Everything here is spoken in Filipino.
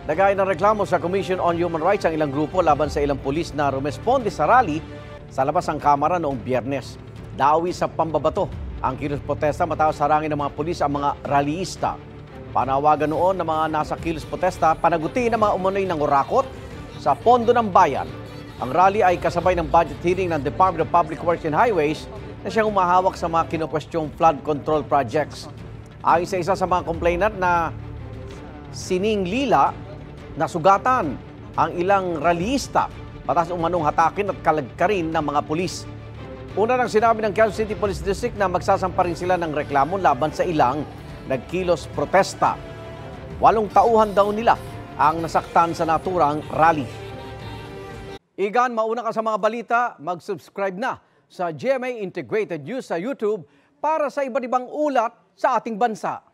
Naghain ng reklamo sa Commission on Human Rights ang ilang grupo laban sa ilang pulis na rumesponde sa rally sa labas ng Kamara noong Biyernes. Daawi sa pambabato ang kilos protesta matapos harangin ng mga pulis ang mga rallyista. Panawagan noon ng mga nasa kilos protesta, panagutin ang mga umunoy ng urakot sa pondo ng bayan. Ang rally ay kasabay ng budget hearing ng Department of Public Works and Highways na siyang umahawak sa mga kinukwestyong flood control projects. Ayon sa isa sa mga complainant na Sining Lila, nasugatan ang ilang rallyista patas umanong hatakin at kalagkarin ng mga pulis. Una nang sinabi ng Quezon City Police District na magsasampa rin sila ng reklamo laban sa ilang nagkilos protesta. 8 tauhan daw nila ang nasaktan sa naturang rally. Igan, mauna ka sa mga balita, mag-subscribe na sa GMA Integrated News sa YouTube para sa iba't ibang ulat sa ating bansa.